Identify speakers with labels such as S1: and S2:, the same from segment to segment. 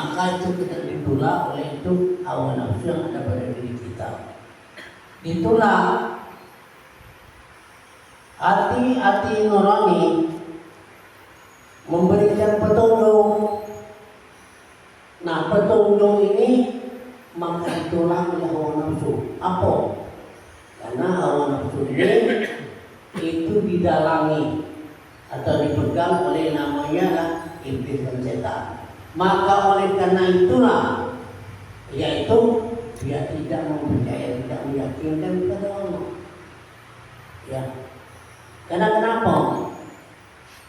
S1: maka itu kita ditolak oleh itu hawa nafsu yang ada pada diri kita. Ditolak hati nurani memberikan petunjuk. Nah, petunjuk ini maka ditolak oleh hawa nafsu. Apa? Karena hawa nafsu ini itu didalami atau dipegang oleh namanya lah iblis dan setan. Maka oleh karena itulah, yaitu dia tidak mempercayai, tidak meyakinkan kepada Allah. Ya, karena kenapa?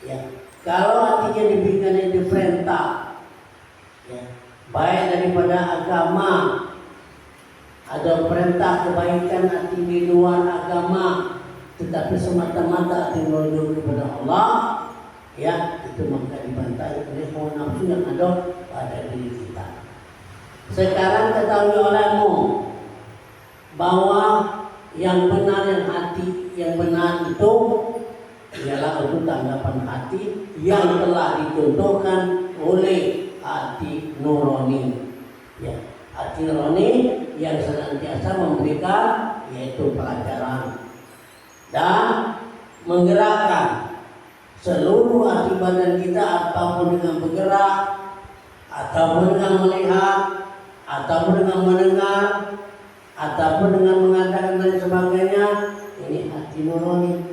S1: Ya, kalau hatinya diberikan diperintah, ya, baik daripada agama, ada perintah kebaikan hati di luar agama, tetapi semata-mata hati menuju kepada Allah, ya, itu maka dibantai oleh hawa nafsu yang ada pada diri kita. Sekarang ketahui olehmu bahwa yang benar, yang hati yang benar itu ialah untuk tanggapan hati yang telah dicontohkan oleh hati nurani. Ya, hati nurani yang senantiasa memberikan yaitu pelajaran dan menggerakkan seluruh hati badan kita, ataupun dengan bergerak, ataupun dengan melihat, ataupun dengan mendengar, ataupun dengan mengatakan dan sebagainya. Ini hati nurani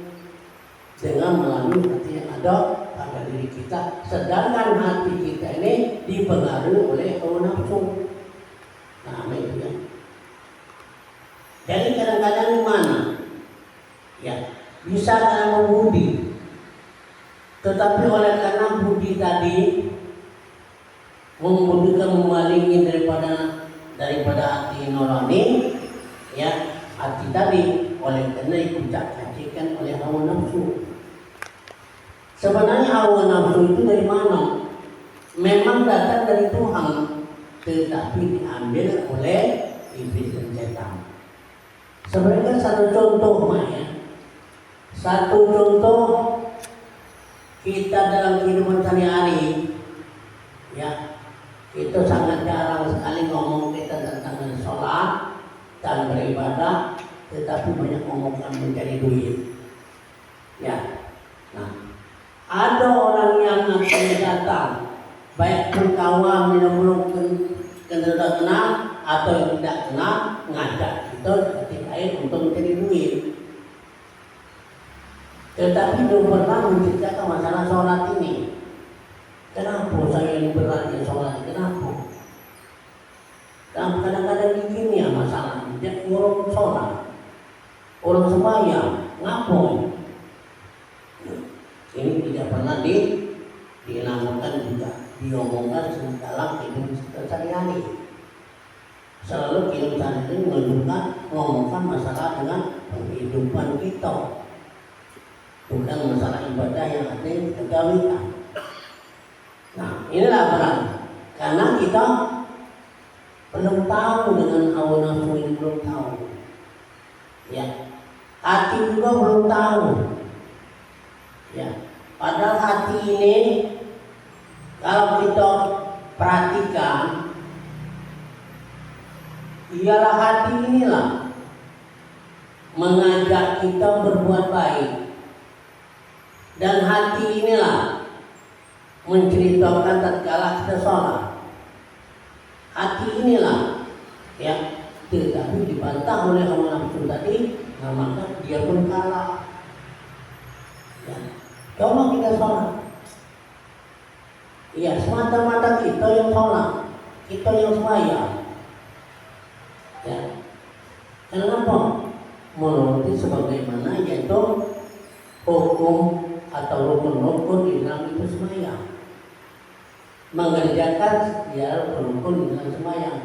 S1: dengan melalui hati yang ada pada diri kita. Sedangkan hati kita ini dipengaruhi oleh hawa nafsu. Nah, itu ya. Jadi kadang-kadang di mana? Ya, bisa karena budi. Tetapi oleh karena budi tadi membutuhkan memalingin daripada hati nurani, ya, hati tadi oleh karena dikucak-kacikkan oleh hawa nafsu. Sebenarnya hawa nafsu itu dari mana? Memang datang dari Tuhan, tetapi diambil oleh iblis dan setan. Sebenarnya satu contoh, ya. Satu contoh kita dalam kehidupan sehari-hari, ya, itu sangat jarang sekali ngomong kita tentang sholat dan beribadah, tetapi banyak ngomongkan mencari duit. Ya, nah, ada orang yang akan datang, baik berkawan minum kenal kenal atau yang tidak kenal, ngajak kita ketika untuk mencari duit. Tetapi belum pernah menceritakan masalah sholat ini. Kenapa saya ini beratnya sholat? Kenapa? Dan kadang-kadang begini ya masalahnya. Dia orang sholat, orang sembahyang, ngapain? Ini tidak pernah dilakukan juga, diomongkan dalam kehidupan sehari-hari. Selalu kehidupan ini ngomongkan masalah dengan kehidupan kita, bukan masalah ibadah yang ada yang kita gawikan. Nah, inilah berat, karena kita belum tahu dengan hawa nafsu ini, belum tahu. Ya, hati juga belum tahu. Ya, padahal hati ini kalau kita perhatikan, ialah hati inilah mengajak kita berbuat baik. Dan hati inilah menceritakan tatkala kita sholat. Hati inilah, ya, tetapi dibantah oleh hawa nafsu tadi, nah maka dia pun kalah. Ya, coba kita sholat. Ya, semata-mata kita yang sholat, kita yang sembahyang. Ya, kenapa? Menuruti sebagaimana yaitu hukum atau rukun-rukun di dalam itu sembahyang, mengerjakan ya rukun-rukun di dalam sembahyang.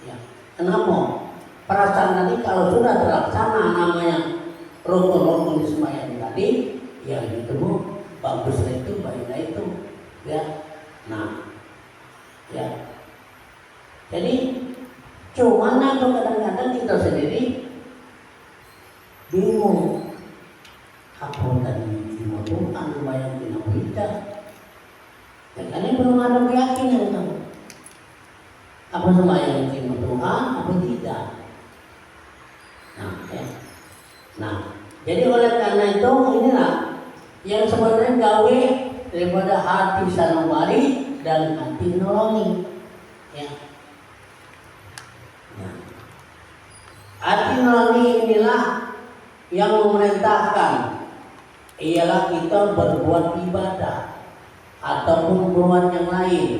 S1: Ya, kenapa? Perasaan tadi kalau sudah terlaksana namanya rukun-rukun di sembahyang tadi, ya itu baguslah itu, baiklah itu, ya. Nah, ya. Jadi cuman itu kadang-kadang kita sendiri bingung apa tadi Tuhan membayang kita berita. Dan karena belum ada keyakinan kan. apa sembahyang sama Tuhan apa tidak. Nah, ya. Nah, jadi oleh karena itu inilah yang sebenarnya gawe daripada hati sanubari dan hati nurani. Ya. Nah, hati nurani inilah yang memerintahkan ialah kita berbuat ibadah ataupun berbuat yang lain,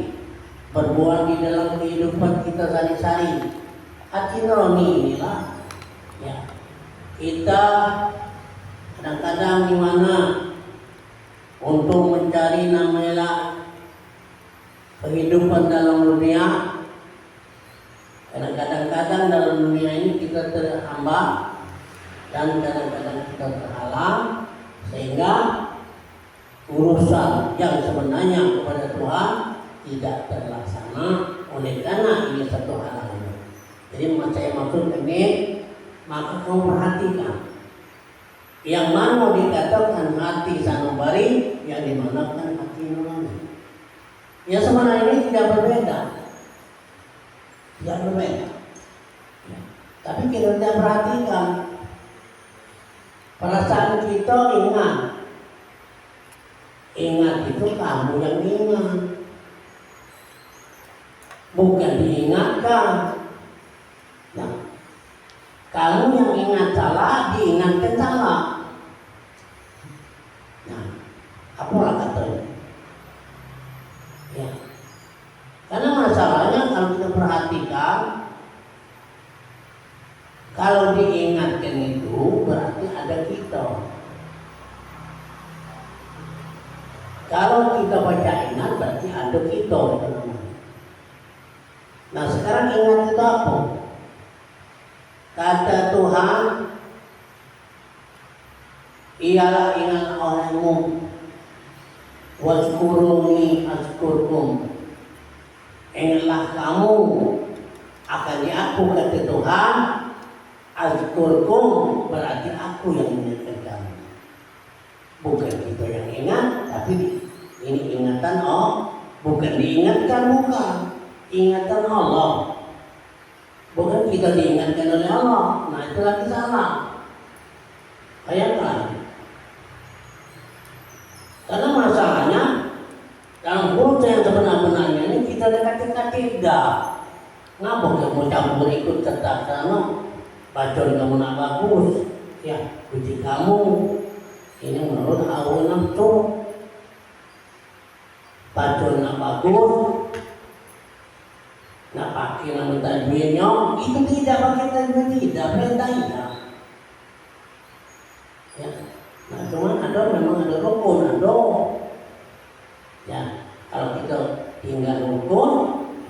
S1: berbuat di dalam kehidupan kita sehari-hari. Hati nurani inilah ya kita kadang-kadang di mana untuk mencari namanya kehidupan dalam dunia. Kadang-kadang dalam dunia ini kita terhambat dan kadang-kadang kita terhalang sehingga urusan yang sebenarnya kepada Tuhan tidak terlaksana oleh karena ini satu halangan. Jadi saya maksud ini, maka kamu perhatikan yang mana dikatakan hati sanubari, yang dimanakan hati nurani. Ya sebenarnya ini tidak berbeda, tidak berbeda. Ya. Tapi kita tidak perhatikan perasaan kita ingat itu kamu yang ingat, bukan diingatkan. Nah, kamu yang ingat salah, diingatkan salah. Nah, apalah katanya? Ya. Karena masalahnya kalau kita perhatikan, kalau diingatkan itu berarti ada kita. Kalau kita baca ingat berarti ada kita. Nah sekarang ingat itu apa? Kata Tuhan ialah ingat olehmu, wazkuruni azkurkum. Ingatlah kamu akan aku, kata Tuhan. Azkurkum berarti aku yang mengingatkan kamu. Bukan kita yang ingat, tapi ini ingatan bukan diingatkan, bukan ingatan Allah. Bukan kita diingatkan oleh Allah. Nah itu lagi salah. Bayangkan. Karena masalahnya dalam kursa yang sebenar-benarnya ini kita dekat-dekat tidak. Ngapa kamu campur ikut serta sana? Bacaan kamu nak bagus, ya puji kamu. Ini menurut hawa nafsu. Bacaan nak bagus, nak pakai nama tajwidnya, itu tidak pakai tajwid, tidak perintah tidak. Ya, nah cuman memang ada rukun, ada. Ya, kalau kita tinggal rukun,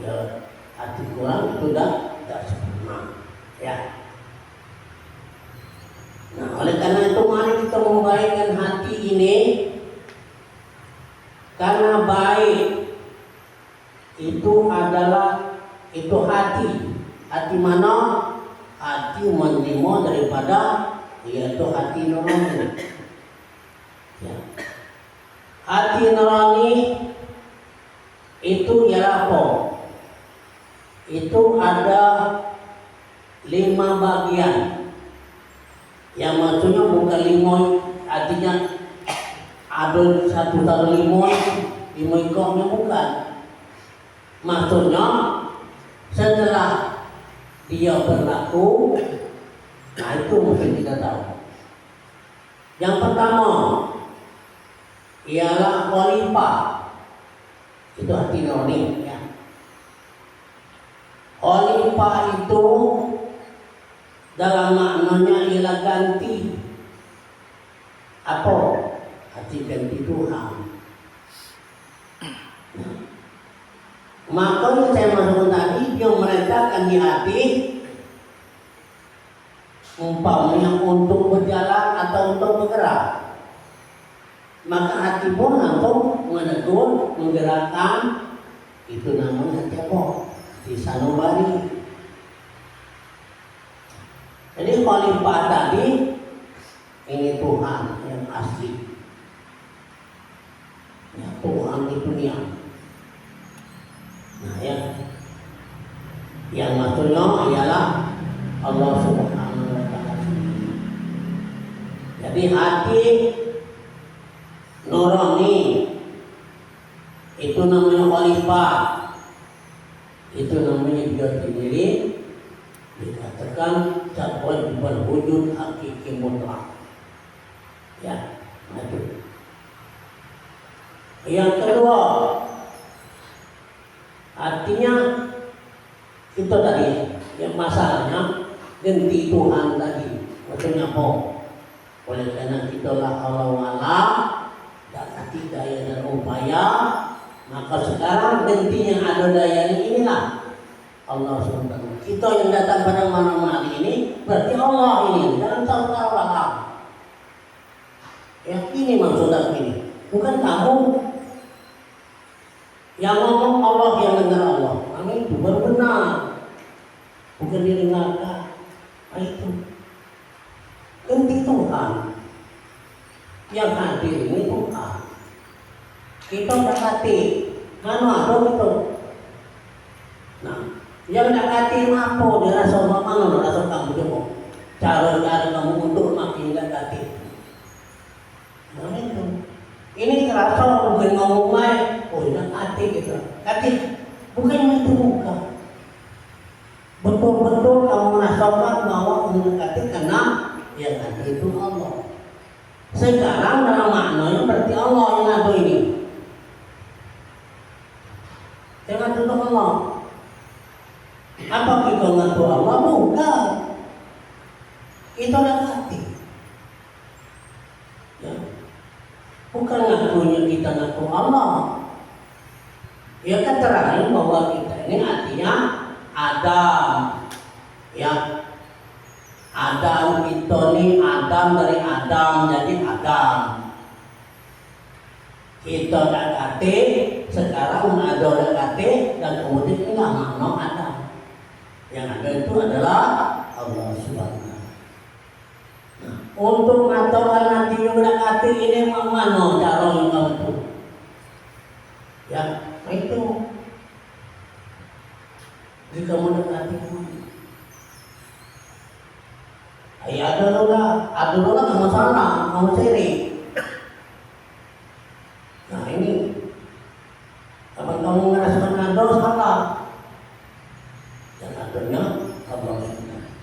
S1: ya hati kurang itu tidak sempurna. Ya. Nah, oleh karena itu mari kita membaikkan hati ini, karena baik itu adalah hati mana? Hati menerima daripada yaitu hati nurani. Ya. Hati nurani itu ialah apa? Itu ada 5 bagian. Yang maksudnya bukan limoy, artinya ada satu limoy ikongnya bukan. Maksudnya setelah dia berlaku, nah itu mesti kita tahu. Yang pertama ialah khalifah, itu hati nurani. Ya. Khalifah itu dalam maknanya ialah ganti. Apa? Hati ganti Tuhan. Makanya saya masuk tadi, dia merintahkan di hati umpamanya untuk berjalan atau untuk bergerak. Maka hati pun langsung menegur, menggerakkan. Itu namanya hati apa? Hati sanubari. Jadi khalifah tadi ini Tuhan yang asli. Ya, Tuhan itu dia. Nah ya. Yang maksudnya ialah Allah Subhanahu wa Ta'ala. Jadi hati nurani itu namanya khalifah, itu namanya dia sendiri dikatakan kewajiban wujud hakiki mutlak. Ya, itu. Yang kedua, artinya itu tadi yang masalahnya ganti Tuhan tadi. Maksudnya apa? Oleh karena itulah Allah wala dan hati daya dan upaya, maka sekarang ganti yang ada daya inilah Allah SWT. Kita yang datang pada mana-mana ini berarti Allah ini dalam tahu-tahu. Yakini maksudnya ini, bukan kamu yang ngomong Allah yang dengar Allah. Kami itu baru benar, bukan didengarkan. Nah, itu ganti Tuhan yang hadir ini Tuhan. Kita dekati mana ada itu. Nah, yang dekati apa dia rasa mana rasa kamu coba. Cara-cara kamu untuk makin dekati. Nah, itu. Ini terasa bukan ngomong main, oh ini hati gitu. Hati bukan itu bukan. Betul-betul kamu merasakan bahwa mendekati karena yang ada itu Allah. Sekarang dalam maknanya berarti Allah yang ada ini. Jangan tutup Allah. Apa kita ngaku Allah? Bukan. Kita dekati. Ya. Bukan ngakunya kita ngaku Allah. Ya kan terakhir bahwa kita ini artinya Adam. Ya, Adam itu nih Adam dari Adam jadi Adam. Kita dekati sekarang ada dekati dan kemudian inilah makna Adam. Yang ada itu adalah Allah Subhanahu. Untuk mengatakan nanti yang dekati ini mana cara yang kamu itu? Ya, itu jika mendekati ya ada dulu lah nggak masalah, kamu sendiri. Nah ini kalau kamu merasakan ada salah, dan adanya Allah Subhanahu.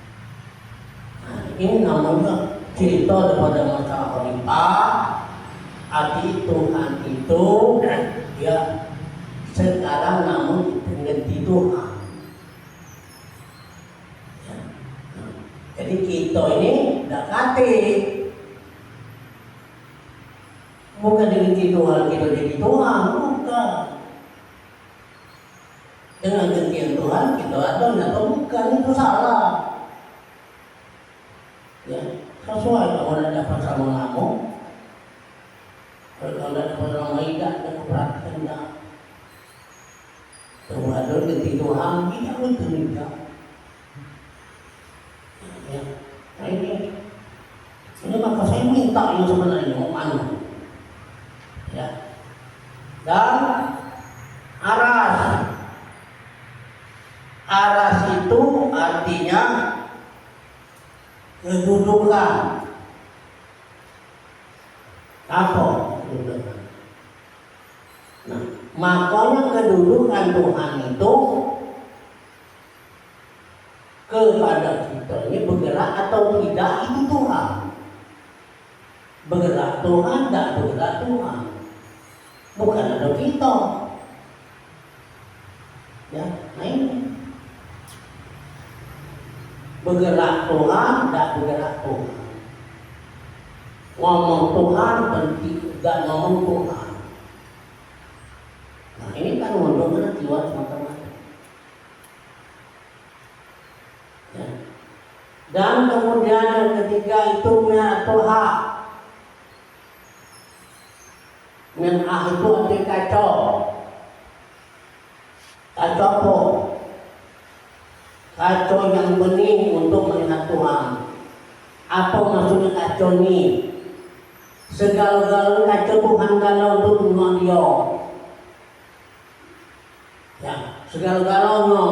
S1: Nah ini namanya cerita daripada masalah khalifah. Hati Tuhan itu ya sekarang namun ganti Tuhan. Ya. Jadi kita ini dekati, bukan diganti Tuhan kita jadi Tuhan, bukan. Dengan gantian Tuhan kita ada atau bukan itu salah. Ya, sesuai kalau ada dapat sama kamu. Kalau ada orang maidah dan perhatian dah. Kalau ada ganti Tuhan tidak betul tidak. Ya, nah ini maka saya minta yang sebenarnya mau mana. Ya, dan aras itu artinya kedudukan. Apa kedudukan? Nah, makanya kedudukan Tuhan itu kepada kita ini bergerak atau tidak itu Tuhan. Bergerak Tuhan, tak bergerak Tuhan. Bukan ada kita. Ya, nah ini. Bergerak Tuhan, tak bergerak Tuhan. Ngomong Tuhan, tidak ngomong Tuhan. Nah ini kan ngomongnya jiwa semata-mata. Ya. Dan kemudian yang ketiga itu Tuhan. Min'ah itu arti kacau. Kacau apa? Kacau yang bening untuk melihat Tuhan. Apa maksudnya kacau ini? Segala-galanya kacau Tuhan galau untuk dunia dia. Ya, segala-galanya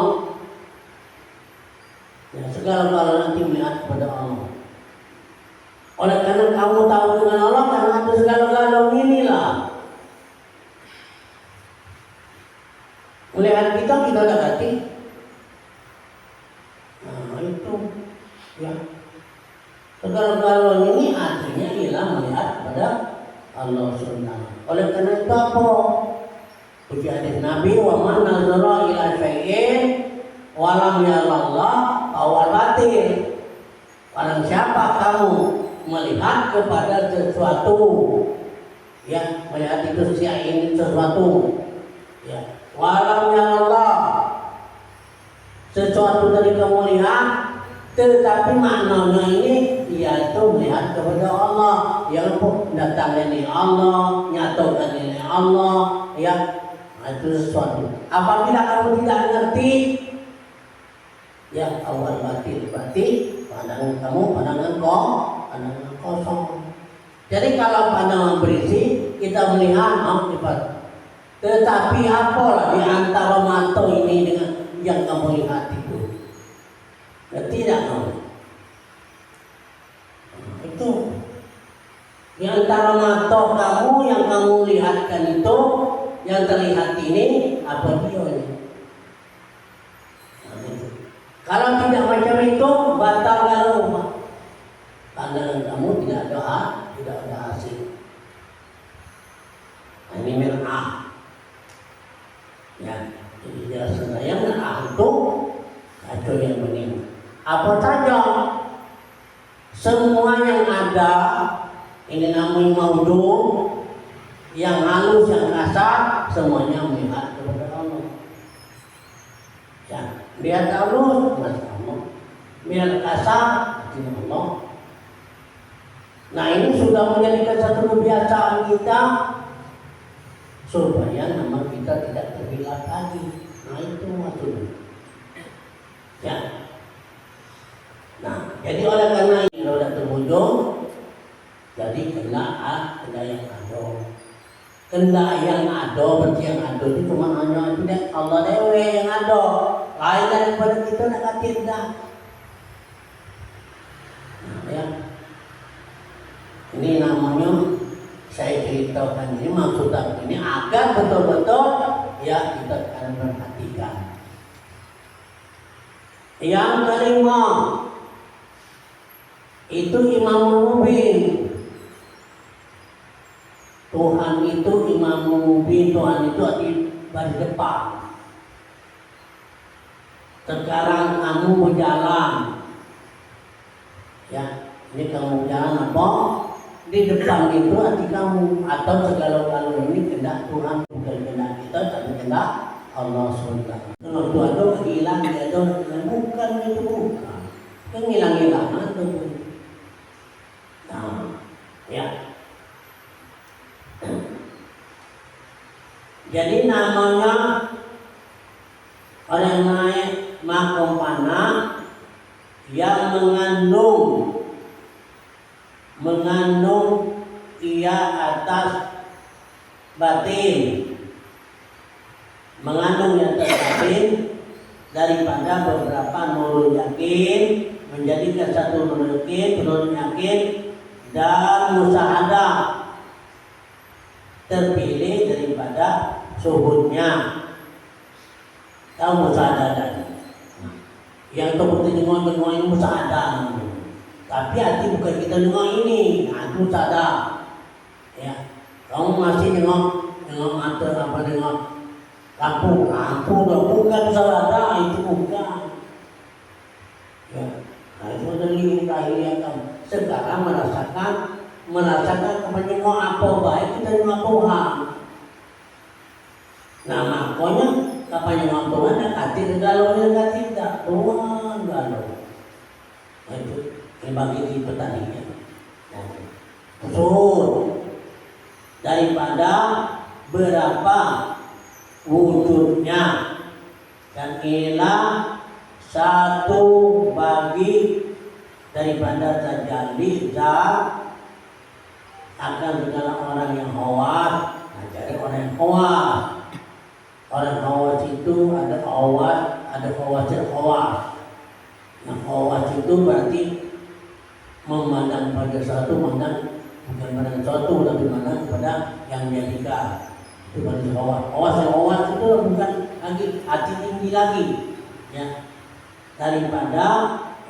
S1: segala-galanya nanti melihat kepada Allah. Oleh karena kamu tahu dengan Allah, karena ada segala-galanya inilah melihat kita dekati. Nah itu ya, segala-galanya ini artinya ialah melihat kepada Allah SWT. Oleh karena itu apa? Uji hadis Nabi, wa man nazara ila syai'in wa lam yarallah awal batil. Barang siapa kamu melihat kepada sesuatu, ya, melihat itu syai'in sesuatu, ya, wa lam yarallah, sesuatu dari kamu lihat, tetapi maknanya ini yaitu melihat kepada Allah, yang datang dari Allah, nyatakan dari Allah, ya, itu sesuatu. Apabila kamu tidak ngerti, ya awal batil, berarti pandangan kamu pandangan kosong. Jadi kalau pandangan berisi, kita melihat cepat. Tetapi apalah di antara mata ini dengan yang kamu lihat itu? Ya, tidak kamu. Itu di antara mata kamu yang kamu lihatkan itu, yang terlihat ini apa dia ini? Nah, itu. Kalau tidak macam itu, batal kalau pandangan kamu tidak ada hasil. Nah, ini merah. Ya, jadi jelasnya yang merah itu kacau yang bening. Apa saja semua yang ada ini namanya maudhu, yang halus, yang kasar, semuanya melihat kepada Allah. Ya, lihat halus, masya Allah. Lihat kasar, masya Allah. Nah ini sudah menjadikan satu kebiasaan kita supaya nama kita tidak terhilang lagi. Nah itu maksudnya. Ya. Nah, jadi oleh karena ini roda terwujud, jadi kena yang ada. Kena yang ada, berarti yang ada itu cuma hanya tidak Allah dewe yang ada. Lain daripada kita nak kata tidak. Nah, ya. Ini namanya saya ceritakan ini maksud ini agar betul-betul ya kita akan perhatikan. Yang kelima itu Imam Mubin. Tuhan itu Imam Mubin, Tuhan itu di baris depan. Sekarang kamu berjalan, ya ini kamu jalan apa? Di depan itu hati kamu atau segala-galanya ini kehendak Tuhan, bukan kehendak kita, tapi kehendak Allah SWT. Kalau Tuhan itu hilang, dia itu bukan itu bukan. Yang hilang-hilangan itu. Nah, ya. Jadi namanya orang naik makom panah yang mengandung ia atas batin, mengandung yang batin daripada beberapa nurul yakin, menjadikan satu nurul yakin dan musyahadah terpilih daripada suhudnya. Tahu musyahadah tadi? Yang seperti dengar ini musyahadah. Tapi hati bukan kita dengar ini, itu sadar. Ya, kamu masih dengar mata apa dengar lampu bukan sadar, itu bukan. Ya, nah itu dari lahiriah kamu. Sekarang merasakan kepentingan apa baik kita dengar Tuhan. Nah makanya kepentingan Tuhan yang hati segala tidak Tuhan galau. Nah, itu bagi petaninya. Usul daripada berapa wujudnya, dan inilah satu bagi daripada tajalli zat akan segala orang yang khawas. Nah, jadi orang yang khawas itu ada khawas, ada khawatir khawas. Yang khawas awas itu berarti memandang pada suatu, memandang bukan pada suatu, tapi memandang pada yang diatika. Itu berarti awas. Awas itu bukan lagi hati tinggi lagi, ya, daripada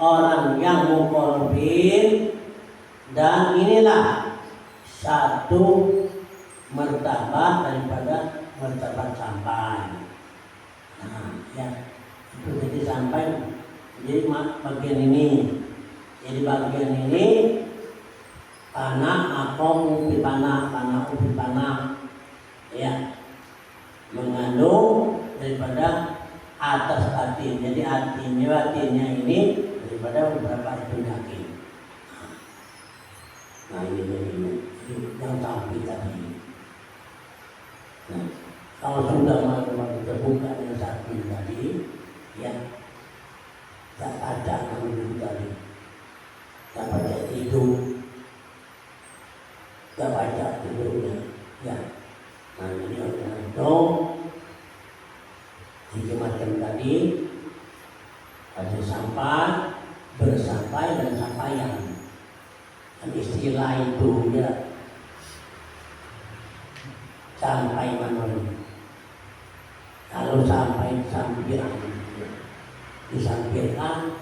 S1: orang yang muqarrabin. Dan inilah satu martabat daripada martabat sampai. Nah, ya, itu jadi sampai. Jadi bagian ini, jadi bagian ini panah atau ubi panah, ya, mengandung daripada atas hati. Jadi hatinya ini daripada beberapa penyakit. Nah ini yang sampai tadi. Nah, kalau sudah malam terbuka dengan sakit tadi, ya, tak ada yang tadi, tak baca tidur, tak baca tidurnya, ya. Nah ini itu tiga macam tadi, ada sampai, bersampai dan sampaian. Dan istilah itu ya sampai mana? Kalau sampai disampaikan,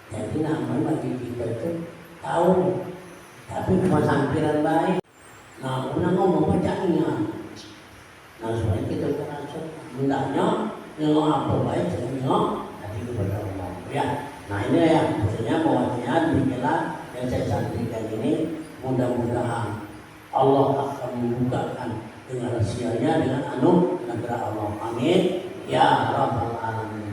S1: jadi namanya bagi kita itu tahu, tapi cuma sampiran baik. Nah, orang ngomong bacanya. Nah, supaya kita merasa hendaknya nengok apa baik, jangan nengok hati kepada Allah. Ya, nah ini yang maksudnya bahwasanya demikianlah yang saya sampaikan ini. Mudah-mudahan Allah akan membukakan dengan rahasianya dengan anugerah Allah. Amin. Ya Rabbal Alamin.